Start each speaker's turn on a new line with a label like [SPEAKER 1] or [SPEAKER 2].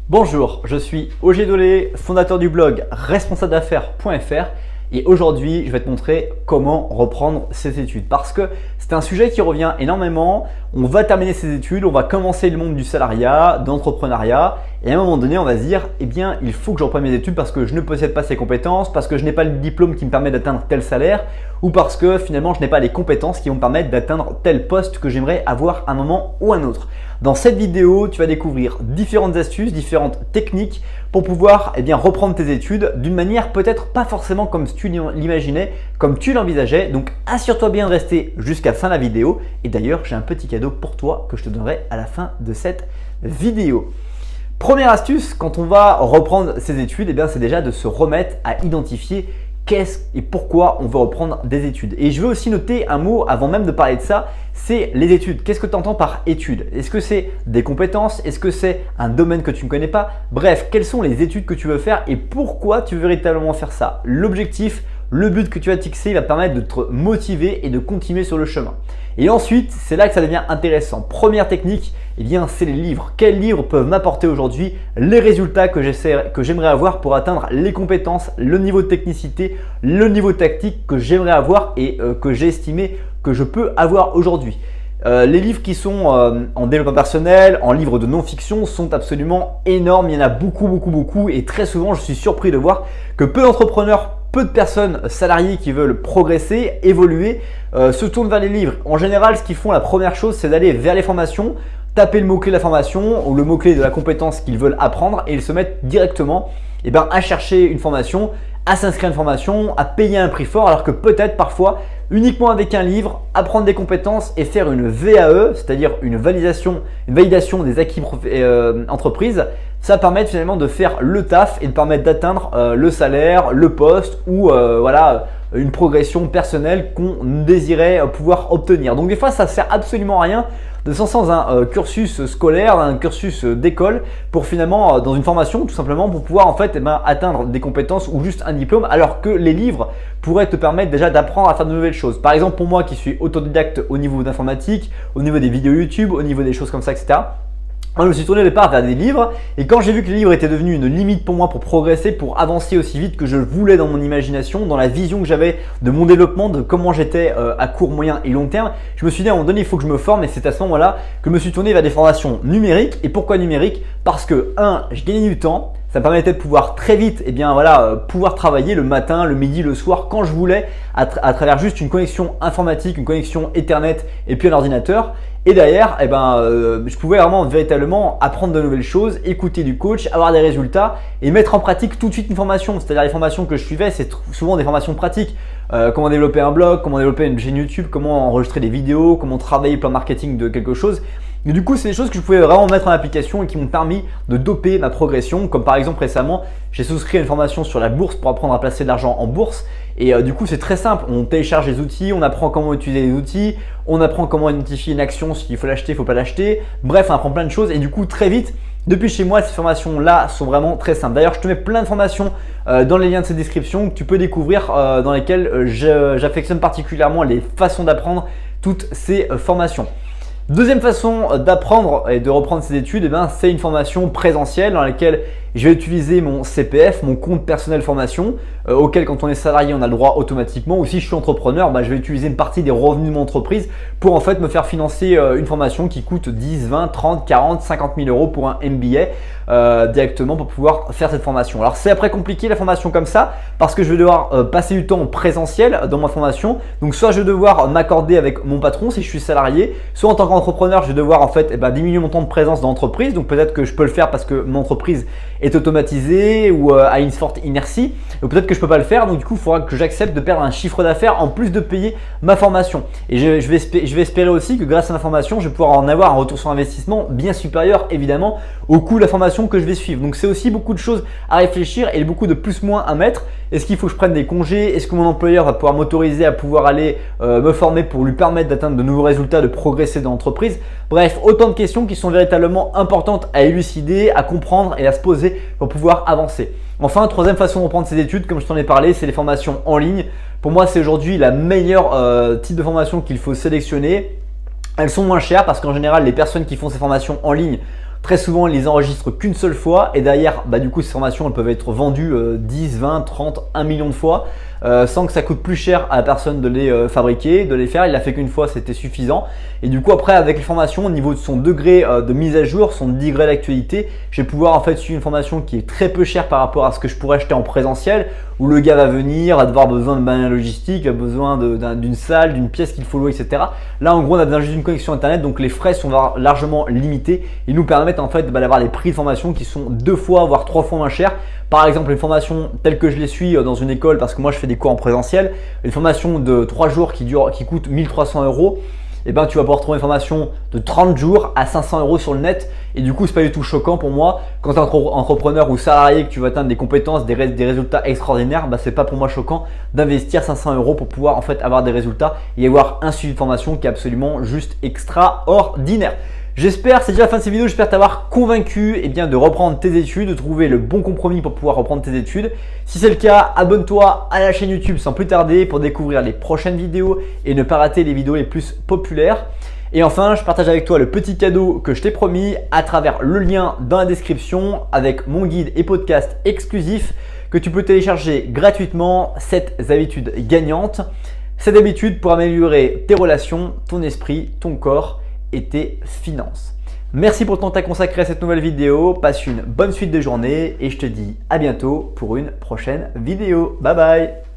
[SPEAKER 1] Bonjour, je suis Ogier Dolé, fondateur du blog responsabledaffaires.fr et aujourd'hui je vais te montrer comment reprendre ses études parce que c'est un sujet qui revient énormément. On va terminer ses études, on va commencer le monde du salariat, de l'entrepreneuriat et à un moment donné on va se dire eh bien il faut que je reprenne mes études parce que je ne possède pas ces compétences, parce que je n'ai pas le diplôme qui me permet d'atteindre tel salaire ou parce que finalement je n'ai pas les compétences qui vont me permettre d'atteindre tel poste que j'aimerais avoir à un moment ou à un autre. Dans cette vidéo, tu vas découvrir différentes astuces, différentes techniques pour pouvoir reprendre tes études d'une manière peut-être pas forcément comme tu l'imaginais, comme tu l'envisageais. Donc assure-toi bien de rester jusqu'à la fin de la vidéo. Et d'ailleurs, j'ai un petit cadeau pour toi que je te donnerai à la fin de cette vidéo. Première astuce, quand on va reprendre ses études, c'est déjà de se remettre à identifier qu'est-ce et pourquoi on veut reprendre des études. Et je veux aussi noter un mot avant même de parler de ça, c'est les études. Qu'est-ce que tu entends par études? Est-ce que c'est des compétences? Est-ce que c'est un domaine que tu ne connais pas? Bref, quelles sont les études que tu veux faire et pourquoi tu veux véritablement faire ça? L'objectif, le but que tu vas te fixer va permettre de te motiver et de continuer sur le chemin. Et ensuite, c'est là que ça devient intéressant. Première technique, c'est les livres. Quels livres peuvent m'apporter aujourd'hui les résultats que j'aimerais avoir pour atteindre les compétences, le niveau de technicité, le niveau tactique que j'aimerais avoir et que j'ai estimé que je peux avoir aujourd'hui. Les livres qui sont en développement personnel, en livres de non-fiction sont absolument énormes. Il y en a beaucoup et très souvent je suis surpris de voir que peu d'entrepreneurs, peu de personnes salariées qui veulent progresser, évoluer, se tournent vers les livres. En général, ce qu'ils font, la première chose, c'est d'aller vers les formations, taper le mot-clé de la formation ou le mot-clé de la compétence qu'ils veulent apprendre et ils se mettent directement à chercher une formation, à s'inscrire à une formation, à payer un prix fort alors que peut-être parfois uniquement avec un livre, apprendre des compétences et faire une VAE, c'est-à-dire une validation des acquis entreprises, ça permet finalement de faire le taf et de permettre d'atteindre le salaire, le poste ou une progression personnelle qu'on désirait pouvoir obtenir. Donc des fois ça ne sert absolument à rien de se lancer dans un cursus scolaire, un cursus d'école pour finalement dans une formation tout simplement pour pouvoir atteindre des compétences ou juste un diplôme alors que les livres pourraient te permettre déjà d'apprendre à faire de nouvelles choses. Par exemple pour moi qui suis autodidacte au niveau d'informatique, au niveau des vidéos YouTube, au niveau des choses comme ça, etc. Je me suis tourné au départ vers des livres et quand j'ai vu que les livres étaient devenus une limite pour moi pour progresser, pour avancer aussi vite que je le voulais dans mon imagination, dans la vision que j'avais de mon développement, de comment j'étais à court, moyen et long terme, je me suis dit à un moment donné il faut que je me forme et c'est à ce moment-là que je me suis tourné vers des formations numériques. Et pourquoi numériques? Parce que je gagnais du temps. Ça me permettait de pouvoir très vite pouvoir travailler le matin, le midi, le soir quand je voulais à travers juste une connexion informatique, une connexion Ethernet et puis un ordinateur. Et derrière, je pouvais véritablement apprendre de nouvelles choses, écouter du coach, avoir des résultats et mettre en pratique tout de suite une formation. C'est-à-dire les formations que je suivais, c'est souvent des formations pratiques. Comment développer un blog, comment développer une chaîne YouTube, comment enregistrer des vidéos, comment travailler le plan marketing de quelque chose. Et du coup, c'est des choses que je pouvais vraiment mettre en application et qui m'ont permis de doper ma progression. Comme par exemple récemment, j'ai souscrit à une formation sur la bourse pour apprendre à placer de l'argent en bourse. Et du coup, c'est très simple. On télécharge les outils, on apprend comment utiliser les outils, on apprend comment identifier une action, s'il faut l'acheter, il ne faut pas l'acheter. Bref, on apprend plein de choses et du coup, très vite, depuis chez moi, ces formations-là sont vraiment très simples. D'ailleurs, je te mets plein de formations dans les liens de cette description que tu peux découvrir dans lesquelles j'affectionne particulièrement les façons d'apprendre toutes ces formations. Deuxième façon d'apprendre et de reprendre ses études, c'est une formation présentielle dans laquelle je vais utiliser mon CPF, mon compte personnel formation, auquel quand on est salarié, on a le droit automatiquement. Ou si je suis entrepreneur, je vais utiliser une partie des revenus de mon entreprise pour me faire financer une formation qui coûte 10, 20, 30, 40, 50 000 euros pour un MBA directement pour pouvoir faire cette formation. Alors c'est après compliqué la formation comme ça parce que je vais devoir passer du temps en présentiel dans ma formation. Donc soit je vais devoir m'accorder avec mon patron si je suis salarié, soit en tant qu'entrepreneur, je vais devoir diminuer mon temps de présence dans l'entreprise. Donc peut-être que je peux le faire parce que mon entreprise est automatisée ou a une forte inertie. Ou peut-être que je peux pas le faire. Donc du coup, il faudra que j'accepte de perdre un chiffre d'affaires en plus de payer ma formation. Et je vais espérer aussi que grâce à ma formation, je vais pouvoir en avoir un retour sur investissement bien supérieur évidemment au coût de la formation que je vais suivre. Donc c'est aussi beaucoup de choses à réfléchir et beaucoup de plus-moins à mettre. Est-ce qu'il faut que je prenne des congés? Est-ce que mon employeur va pouvoir m'autoriser à pouvoir aller me former pour lui permettre d'atteindre de nouveaux résultats, de progresser dans l'entreprise? Bref, autant de questions qui sont véritablement importantes à élucider, à comprendre et à se poser pour pouvoir avancer. Enfin, troisième façon de reprendre ses études, comme je t'en ai parlé, c'est les formations en ligne. Pour moi, c'est aujourd'hui la meilleure type de formation qu'il faut sélectionner. Elles sont moins chères parce qu'en général, les personnes qui font ces formations en ligne Très souvent, ils les enregistrent qu'une seule fois et derrière, du coup, ces formations elles peuvent être vendues 10, 20, 30, 1 million de fois sans que ça coûte plus cher à la personne de les fabriquer, de les faire. Il l'a fait qu'une fois, c'était suffisant. Et du coup, après, avec les formations, au niveau de son degré de mise à jour, son degré d'actualité, je vais pouvoir en fait suivre une formation qui est très peu chère par rapport à ce que je pourrais acheter en présentiel, où le gars va venir, va avoir besoin de matériel logistique, a besoin d'une salle, d'une pièce qu'il faut louer, etc. Là, en gros, on a besoin juste d'une connexion internet, donc les frais sont largement limités et nous permettent en fait d'avoir des prix de formation qui sont 2 fois voire 3 fois moins chers. Par exemple, une formation telle que je les suis dans une école, parce que moi je fais des cours en présentiel, une formation de 3 jours qui coûte 1300 euros. Et tu vas pouvoir trouver une formation de 30 jours à 500 euros sur le net. Et du coup, c'est pas du tout choquant pour moi. Quand tu es entrepreneur ou salarié, que tu vas atteindre des compétences, des résultats extraordinaires, c'est pas pour moi choquant d'investir 500 euros pour pouvoir en fait avoir des résultats et avoir un suivi de formation qui est absolument juste extraordinaire. J'espère, c'est déjà la fin de cette vidéo, j'espère t'avoir convaincu de reprendre tes études, de trouver le bon compromis pour pouvoir reprendre tes études. Si c'est le cas, abonne-toi à la chaîne YouTube sans plus tarder pour découvrir les prochaines vidéos et ne pas rater les vidéos les plus populaires. Et enfin, je partage avec toi le petit cadeau que je t'ai promis à travers le lien dans la description avec mon guide et podcast exclusif que tu peux télécharger gratuitement, 7 habitudes gagnantes. 7 habitudes pour améliorer tes relations, ton esprit, ton corps et tes finances. Merci pour ton temps consacré à cette nouvelle vidéo. Passe une bonne suite de journée et je te dis à bientôt pour une prochaine vidéo. Bye bye.